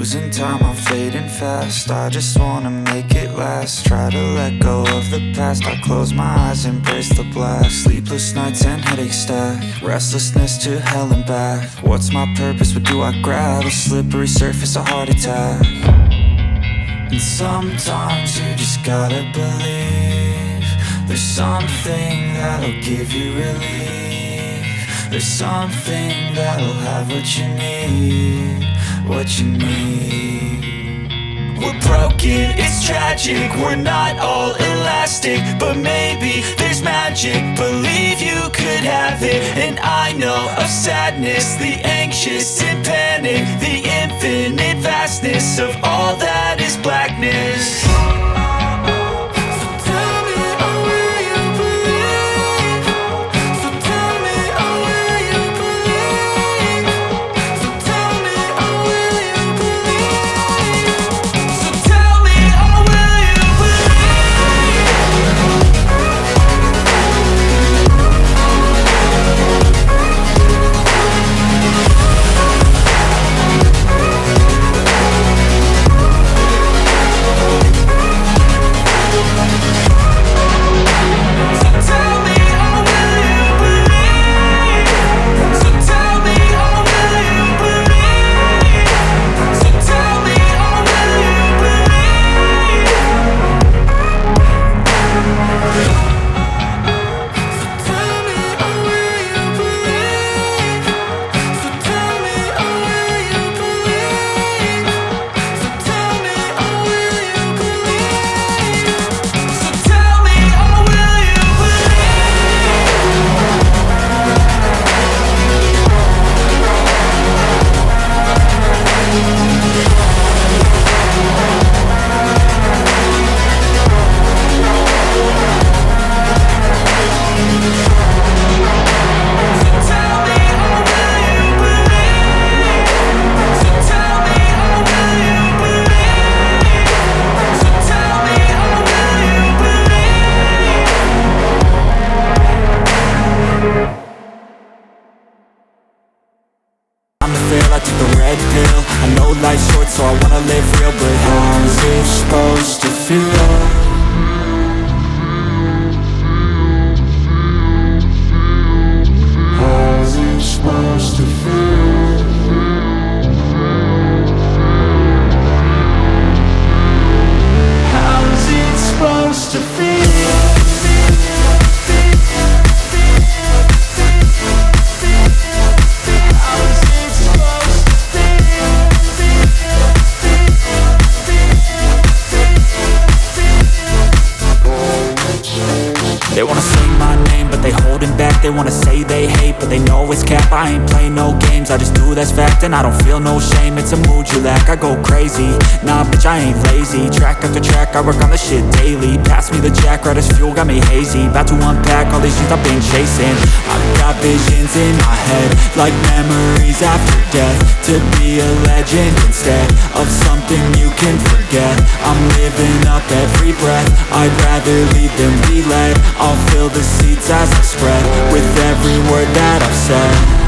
losing time, I'm fading fast. I just wanna make it last. Try to let go of the past. I close my eyes, embrace the blast. Sleepless nights and headaches stack. Restlessness to hell and back. What's my purpose, what do I grab? A slippery surface, a heart attack. And sometimes you just gotta believe there's something that'll give you relief. There's something that'll have what you need, what you need. We're broken, it's tragic, we're not all elastic, but maybe there's magic. Believe you could have it, and I know of sadness, the anxious and panic, the infinite vastness of all that is blackness. I took the red pill. I know life's short, so I wanna live real, but how's it supposed to feel? How's it supposed to feel? How's it supposed to feel? They wanna say my name, but they holding back. They wanna say they hate, but they know it's cap. I ain't play no games, I just do, that's fact. And I don't feel no shame, it's a mood you lack. I go crazy, nah bitch I ain't lazy. Track after track, I work on this shit daily. Pass me the jack, right as fuel, got me hazy. About to unpack all these things I've been chasing. I've got visions in my head, like memories after death. To be a legend instead of something you can forget. I'm living up every breath, I'd rather lead than be led. I'll fill the seats as I spread with every word that I've said.